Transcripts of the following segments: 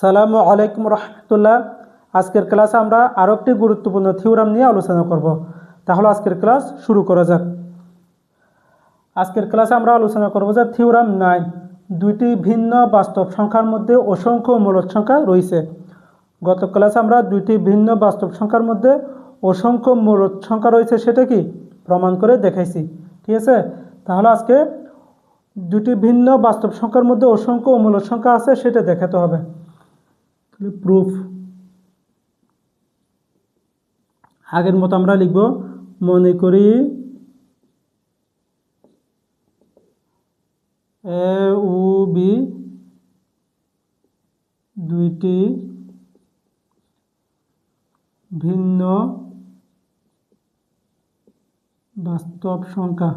সালামু আলাইকুম রহমতুল্লাহ। আজকের ক্লাসে আমরা আরও একটি গুরুত্বপূর্ণ থিওরাম নিয়ে আলোচনা করব। তাহলে আজকের ক্লাস শুরু করা যাক। আজকের ক্লাসে আমরা আলোচনা করব যে থিওরাম 9, দুইটি ভিন্ন বাস্তব সংখ্যার মধ্যে অসংখ্য মূলদ সংখ্যা রয়েছে। গত ক্লাসে আমরা দুইটি ভিন্ন বাস্তব সংখ্যার মধ্যে অসংখ্য মূলদ সংখ্যা রয়েছে সেটা কি প্রমাণ করে দেখাইছি, ঠিক আছে। তাহলে আজকে দুটি ভিন্ন বাস্তব সংখ্যার মধ্যে অসংখ্য মূলদ সংখ্যা আছে সেটা দেখাতে হবে। প্রুফ আগের মতো আমরা লিখব, মনে করি এ ও বি দুইটি ভিন্ন বাস্তব সংখ্যা।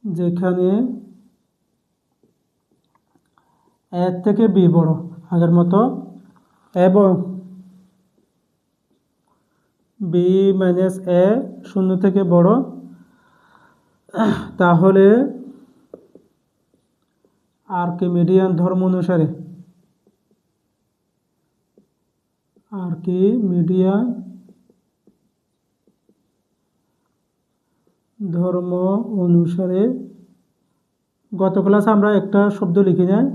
যেখানে এর থেকে বি বড়, আগের মতো, এবং বি মাইনাস এ শূন্য থেকে বড়, তাহলে আর্কিমিডিয়ান ধর্ম অনুসারে গত ক্লাসে আমরা একটা শব্দ লিখি নাই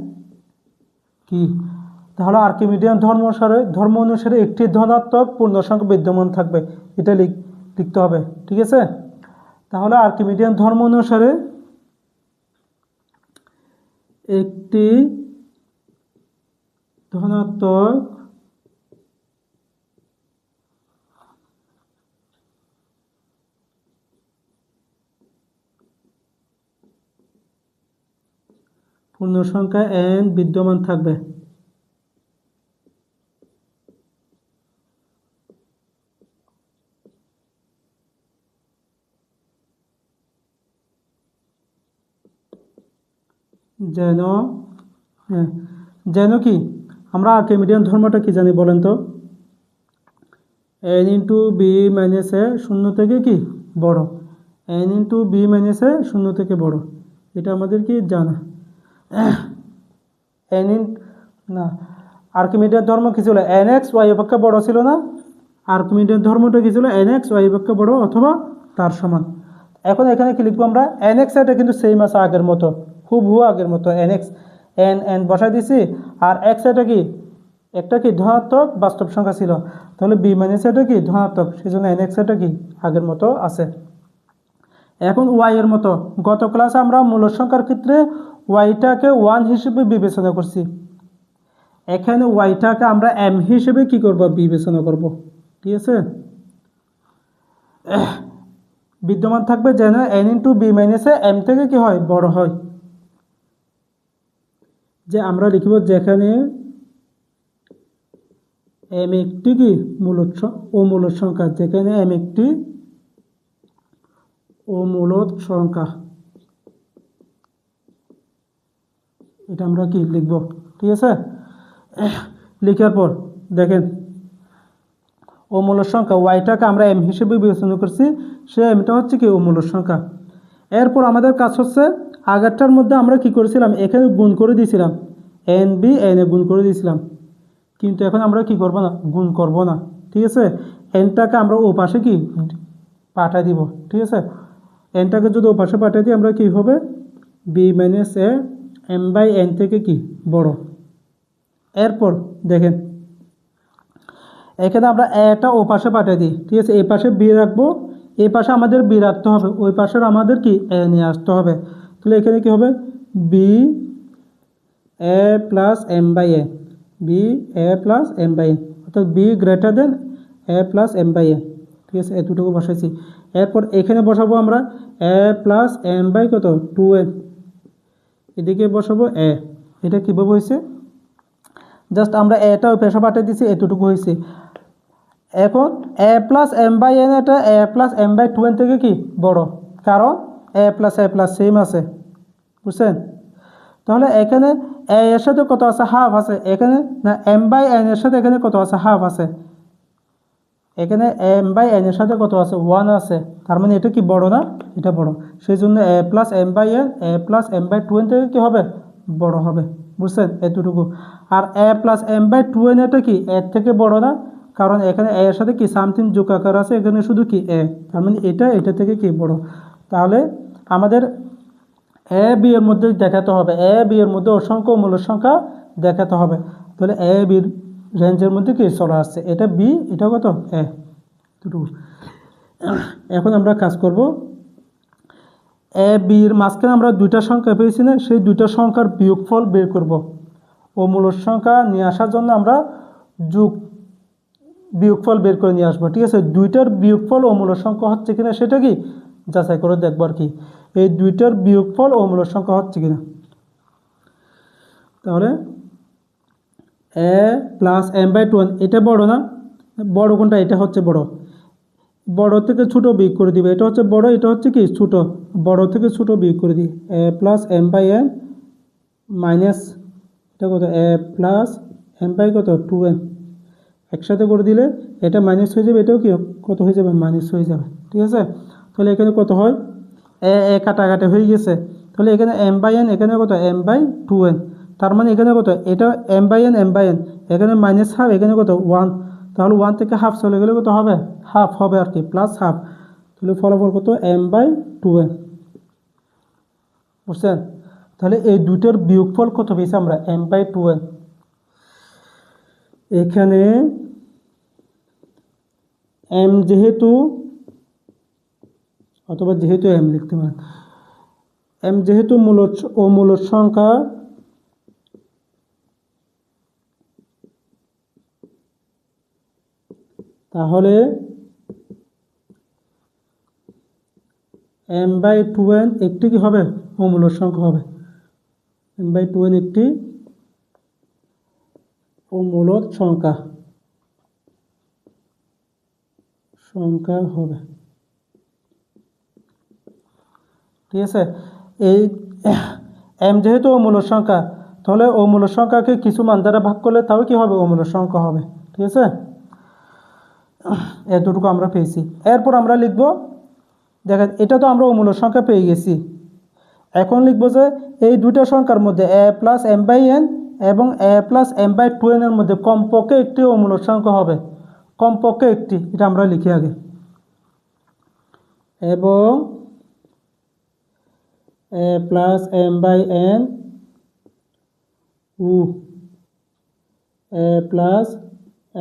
কি, তাহলে আর্কিমিডিয়ান ধর্ম অনুসারে একটি ধনাত্মক পূর্ণসংখ্যা বিদ্যমান থাকবে, এটা লিখতে হবে, ঠিক আছে। তাহলে আর্কিমিডিয়ান ধর্ম অনুসারে একটি ধনাত্মক পূর্ণসংখ্যা n বিদ্যমান থাকবে। যেন কি আমরা আর্কিমিডিয়ান ধর্মটা কি জানি বলেন তো, n ইন্টু বি মাইনাস এ শূন্য থেকে কি বড়, n ইন্টু বি মাইনাস এ শূন্য থেকে বড়, এটা আমাদের কি জানা। আর্কিমিডিয়ান ধর্ম কি ছিল, এন এক্স ওয়াই অপেক্ষা বড় ছিল না। আর্কিমিডিয়ান ধর্মটা কি ছিল, এন এক্স ওয়াই অপেক্ষা বড় অথবা তার সমান। এখন এখানে কি লিখবো আমরা, এন এক্স এটা কিন্তু সেম আছে আগের মতো, হুবহু আগের মতো, এন এক্স এন বসাই দিছি। আর এক্স এটা কি একটা কি ধনাত্মক বাস্তব সংখ্যা ছিল, তাহলে বি মাইনাস এটা কি ধনাত্মক, সেই জন্য এন এক্স এটা কি আগের মতো আছে। এখন ওয়াই এর মতো, গত ক্লাসে আমরা মূলদ সংখ্যার ক্ষেত্রে ওয়াইটাকে 1 হিসেবে বিবেচনা করছি, এখানে ওয়াইটাকে আমরা এম হিসেবে কি করব বিবেচনা করব, ঠিক আছে। বিদ্যমান থাকবে যেন এন ইন্টু বি মাইনাসে এম থেকে কি হয় বড় হয়। যে আমরা লিখব যেখানে এম একটি কি মূলদ সংখ্যা, যেখানে এম একটি মূলদ সংখ্যা, এটা আমরা কি লিখব, ঠিক আছে। লিখার পর দেখেন মূলদ সংখ্যা ওয়াইটাকে আমরা এম হিসেবে বিবেচনা করছি, সে এমটা হচ্ছে কি মূলদ সংখ্যা। এরপর আমাদের কাজ হচ্ছে আগেরটার মধ্যে আমরা কি করেছিলাম, এখানে গুণ করে দিয়েছিলাম, এন বি এন এ গুণ করে দিয়েছিলাম, কিন্তু এখন আমরা কি করব না, গুণ করব না, ঠিক আছে। এনটাকে আমরা ও পাশে কি পাঠিয়ে দিব, ঠিক আছে। এনটাকে যদি ও পাশে পাঠিয়ে দিই আমরা কি হবে, b minus a m by n থেকে কি বড়। এরপর দেখেন এখানে আমরা এটা ও পাশে পাঠিয়ে দিই, ঠিক আছে। এই পাশে বি রাখবো, এই পাশে আমাদের বি রাখতে হবে, ওই পাশের আমাদের কি এ নিয়ে আসতে হবে। তাহলে এখানে কি হবে, B A plus M by A, B A plus M by N, অর্থাৎ B greater than A plus M by N, ঠিক আছে। এতটুকু বসাইছি। এরপর এখানে বসাবো আমরা এ প্লাস এম বাই কত 2n, এদিকে বসাবো এ। এটা কীভাবে হয়েছে, জাস্ট আমরা এটা ওই পেশা পাঠিয়ে দিচ্ছি, এতটুকু হয়েছে। এখন এ প্লাস এম বাই এন এটা এ প্লাস এম বাই 2n থেকে কি বড়, কারণ এ প্লাস সেম আছে, বুঝছেন। তাহলে এখানে এ এর সাথে কত আছে, হাফ আছে, এখানে না এম বাই এন এর সাথে এখানে কত আছে, হাফ আছে। এখানে এম বাই এন এর সাথে কত আছে 1 আছে, তার মানে এটা কি বড় না, এটা বড়, সেই জন্য A plus M by N A plus M by 2n থেকে কি হবে বড় হবে, বুঝছেন এতটুকু। আর A plus M by 2n এটা কি এর থেকে বড় না, কারণ এখানে এ এর সাথে কি সামথিং যোগ আকার আছে, এখানে শুধু কি এ, তার মানে এটা থেকে কি বড়। তাহলে আমাদের এ বি এর মধ্যে দেখাতে হবে, এ বি এর মধ্যে অসংখ্য মূলের সংখ্যা দেখাতে হবে। তাহলে এ বির রেঞ্জের মধ্যে কি চলে আসছে, এটা বি, এটা কত এ, দুটো। এখন আমরা কাজ করব, এ বির মাঝখানে আমরা দুইটা সংখ্যা পেয়েছি না, সেই দুইটা সংখ্যার বিয়োগফল বের করব। ও মূলের সংখ্যা নিয়ে আসার জন্য আমরা বিয়োগফল বের করে নিয়ে আসবো, ঠিক আছে। দুইটার বিয়োগফল ও মূলের সংখ্যা হচ্ছে কিনা সেটা কি যাচাই করে দেখবো আর কি, এই দুইটার বিয়োগফল ও মূলের সংখ্যা হচ্ছে কিনা। তাহলে এ প্লাস এম বাই 2n এটা বড় না, বড় কোনটা, এটা হচ্ছে বড়, বড় থেকে ছোট বিয়োগ করে দিবে, এটা হচ্ছে বড়, এটা হচ্ছে কি ছোট, বড় থেকে ছোট বিয়োগ করে দিই, A plus M by N minus এটা কত এ প্লাস এম বাই কত 2n, একসাথে করে দিলে এটা মাইনাস হয়ে যাবে, এটাও কি কত হয়ে যাবে মাইনাস হয়ে যাবে, ঠিক আছে। তাহলে এখানে কত হয় এ কাটাকাটি হয়ে গেছে, তাহলে এখানে এম বাই এন, এখানে কত এম বাই 2n, তার মানে এখানে কত এটা এম বাই এন, এখানে মাইনাস হাফ, এখানে কত 1, তাহলে 1 থেকে হাফ চলে গেলে কত হবে হাফ হবে আর কি, প্লাস হাফ, তাহলে ফলাফল কত এম বাই 2n, বুঝছেন। তাহলে এই দুইটার বিয়োগফল কত পেয়েছি আমরা এম বাই 2n। এখানে এম যেহেতু, অথবা যেহেতু এম লিখতে পারেন, এম যেহেতু মূলদ সংখ্যা, তাহলে এম বাই 2n একটি কি হবে অমূলদ সংখ্যা হবে, এম বাই 2n একটি অমূলদ সংখ্যা হবে, ঠিক আছে। এই এম যেহেতু অমূলদ সংখ্যা, তাহলে অমূলদ সংখ্যাকে কিছু মান দ্বারা ভাগ করলে তাও কি হবে অমূলদ সংখ্যা হবে, ঠিক আছে। এতটুকু আমরা পেয়েছি। এরপর আমরা লিখব, দেখেন এটা তো আমরা অমূলদ সংখ্যা পেয়ে গেছি, এখন লিখব যে এই দুইটা সংখ্যার মধ্যে এ প্লাস এম বাই এন এবং A plus M by 2n এর মধ্যে কমপক্ষে একটি অমূলদ সংখ্যা হবে, কমপক্ষে একটি, এটা আমরা লিখি আগে, এবং A plus M by N ও A plus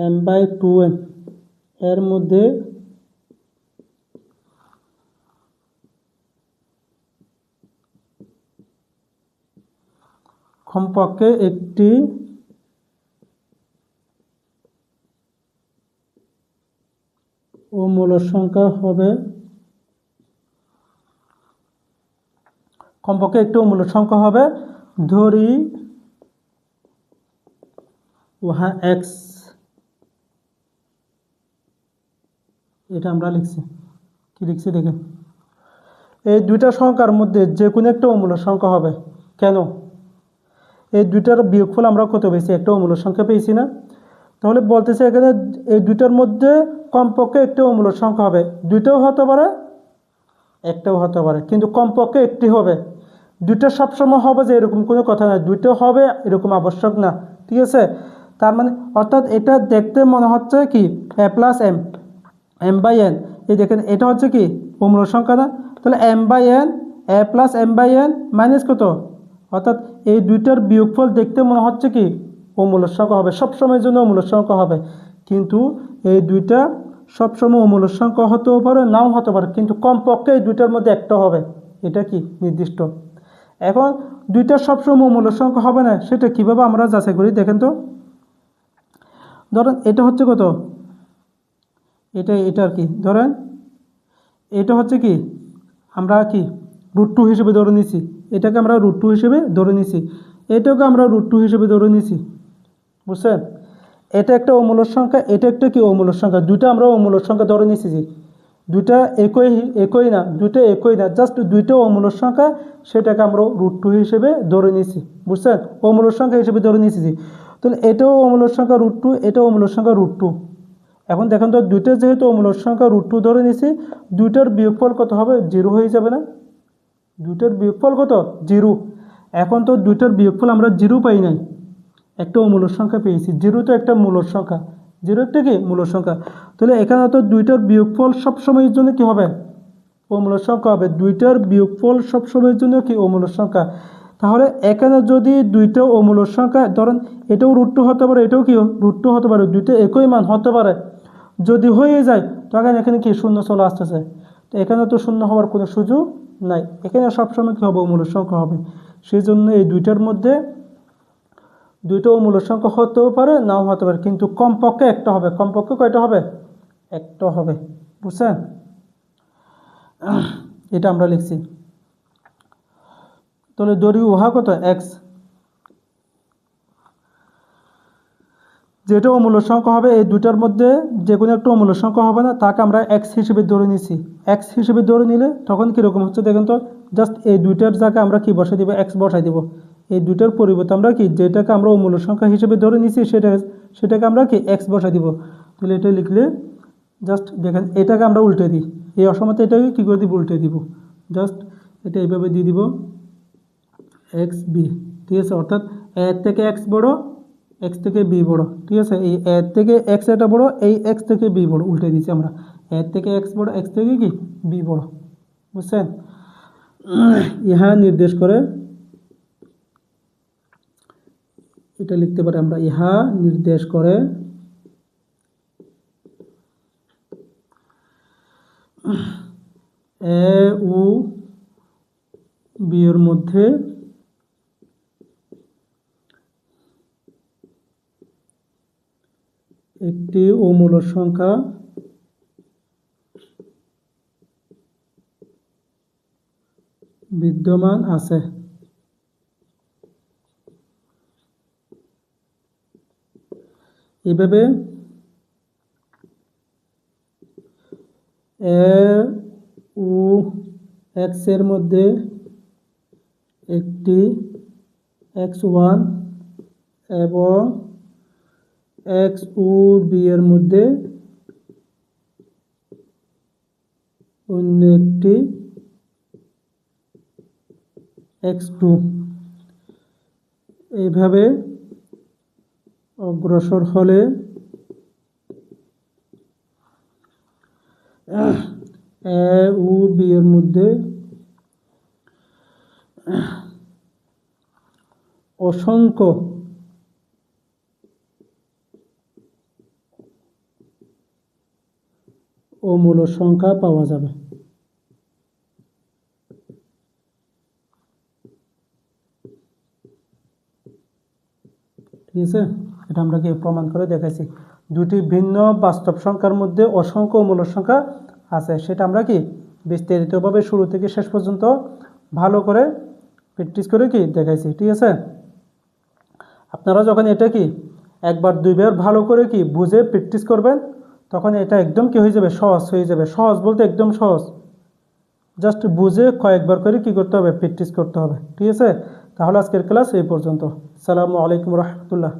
M by 2n এর মধ্যে কমপক্ষে একটি অমূলদ সংখ্যা হবে, কমপক্ষে একটি অমূলদ সংখ্যা হবে, ধরি ওহা এক্স, এটা আমরা লিখছি, কি লিখছি দেখেন, এই দুইটা সংখ্যার মধ্যে যে কোনো একটা অমূলদ সংখ্যা হবে। কেন, এই দুইটার বিয়োগফল আমরা কত পেয়েছি, একটা অমূলদ সংখ্যা পেয়েছি না, তাহলে বলতেছে এখানে এই দুইটার মধ্যে কমপক্ষে একটি অমূলদ সংখ্যা হবে, দুইটাও হতে পারে একটাও হতে পারে, কিন্তু কমপক্ষে একটি হবে। দুইটা সবসময় হবে যে এরকম কোনো কথা না, দুইটা হবে এরকম আবশ্যক না, ঠিক আছে। তার মানে অর্থাৎ এটা দেখতে মনে হচ্ছে কি a plus M by n, এই দেখেন এটা হচ্ছে কি অমূলদ সংখ্যা না, তাহলে m by N A plus M by N minus কত, অর্থাৎ এই দুইটার বিয়োগফল দেখতে মনে হচ্ছে কি অমূলদ সংখ্যা হবে, সবসময়ের জন্য অমূলদ সংখ্যা হবে, কিন্তু এই দুইটা সবসময় অমূলদ সংখ্যা হতেও পারে নাও হতে পারে, কিন্তু কমপক্ষে এই দুইটার মধ্যে একটা হবে, এটা কি নির্দিষ্ট। এখন দুইটা সবসময় অমূলদ সংখ্যা হবে না, সেটা কিভাবে আমরা যাচাই করি দেখেন তো। ধরেন এটা হচ্ছে কত, এটা আর কি, ধরেন এটা হচ্ছে কি আমরা কি √2 হিসেবে ধরে নিছি, এটাকে আমরা √2 হিসেবে ধরে নিছি, এটাকে আমরা √2 হিসেবে ধরে নিছি, বুঝছেন। এটা একটা অমূলদ সংখ্যা, এটা একটা কি অমূলদ সংখ্যা, দুইটা আমরা অমূলদ সংখ্যা ধরে নিছি, যে দুইটা একই না, দুইটা একই না, জাস্ট দুইটা অমূলদ সংখ্যা, সেটাকে আমরা √2 হিসেবে ধরে নিছি, বুঝছেন, অমূলদ সংখ্যা হিসেবে ধরে নিছি। তাহলে এটাও অমূলদ সংখ্যা √2, এটাও অমূলদ সংখ্যা √2, এখন দেখেন তো দুইটা যেহেতু অমূলক সংখ্যা √2 ধরে নিছি, দুইটার বিয়োগফল কত হবে? 0 হয়ে যাবে না? দুইটার বিয়োগফল কত? 0। এখন তো দুইটার বিয়োগফল আমরা 0 পাই নাই, একটা অমূলক সংখ্যা পেয়েছি। 0 তো একটা মূলক সংখ্যা, 0 একটা কি মূলক সংখ্যা। তাহলে এখানে তো দুইটার বিয়োগফল সবসময়ের জন্য কি হবে? অমূলক সংখ্যা হবে। দুইটার বিয়োগফল সবসময়ের জন্য কি? অমূলক সংখ্যা। তাহলে এখানে যদি দুইটা অমূলক সংখ্যা, ধরেন এটাও √2 হতে পারে, এটাও কি √2 হতে পারে, দুইটা একই মান হতে পারে। যদি হয়ে যায় তখন এখানে কি শূন্য চলে আসতেছে, তো এখানে তো শূন্য হওয়ার কোনো সুযোগ নাই, এখানে সবসময় কী হবে? অমূলক সংখ্যা হবে। সেই জন্য এই দুইটার মধ্যে দুইটা অমূলক সংখ্যা হতেও পারে, নাও হতে পারে, কিন্তু কমপক্ষে একটা হবে। কমপক্ষে কয়টা হবে? একটা হবে। বুঝছেন? এটা আমরা লিখছি। তাহলে ধরি উহা কত? এক্স, যেটা অমূলক সংখ্যা হবে এই দুটার মধ্যে যে কোনো একটা অমূলক সংখ্যা হবে না, তাকে আমরা এক্স হিসেবে ধরে নিছি। এক্স হিসেবে ধরে নিলে তখন কীরকম হচ্ছে দেখেন তো, জাস্ট এই দুইটার জায়গায় আমরা কি বসাই দিব? এক্স বসাই দিব। এই দুইটার পরিবর্তে আমরা কি, যেটাকে আমরা অমূলক সংখ্যা হিসেবে ধরে নিছি সেটাকে আমরা কি এক্স বসাই দিব। তাহলে এটা লিখলে জাস্ট দেখেন, এটাকে আমরা উল্টে দিই, এই অসমতে এটাকে কী করে দিব? উল্টে দিব। জাস্ট এটা এইভাবে দিয়ে দিব এক্স বি, ঠিক আছে? অর্থাৎ এর থেকে এক্স বড়, এক্স থেকে বি বড়, ঠিক আছে? এই এর থেকে এক্স এটা বড়, এই এক্স থেকে বি বড়, উল্টে দিচ্ছি আমরা। এর থেকে এক্স বড়, এক্স থেকে কি বি বড়। বুঝছেন? ইহা নির্দেশ করে, এটা লিখতে পারি আমরা, ইহা নির্দেশ করে এ ও বি এর মধ্যে একটি অমূলক সংখ্যা বিদ্যমান আছে। এভাবে এ ও এক্স এর মধ্যে একটি x1 এবং এক্স ও বি এর মধ্যে অন্য একটি x2 এইভাবে অগ্রসর হলে এ ও বি এর মধ্যে অসংখ্য অমূলক সংখ্যা পাওয়া যাবে। ঠিক আছে? এটা আমরা কি প্রমাণ করে দেখাইছি। দুটি ভিন্ন বাস্তব সংখ্যার মধ্যে অসংখ্য অমূলক সংখ্যা আছে, সেটা আমরা কি বিস্তারিতভাবে শুরু থেকে শেষ পর্যন্ত ভালো করে প্র্যাকটিস করে কি দেখাইছি। ঠিক আছে? আপনারা যখন এটা কি একবার দুইবার ভালো করে কি বুঝে প্র্যাকটিস করবেন, তখন এটা একদম কি হয়ে যাবে? সহজ হয়ে যাবে। সহজ বলতে একদম সহজ, জাস্ট বুঝে কয়েকবার করে কি করতে হবে? প্র্যাকটিস করতে হবে। ঠিক আছে? তাহলে আজকের ক্লাস এই পর্যন্ত। আসসালামু আলাইকুম রহমতুল্লাহ।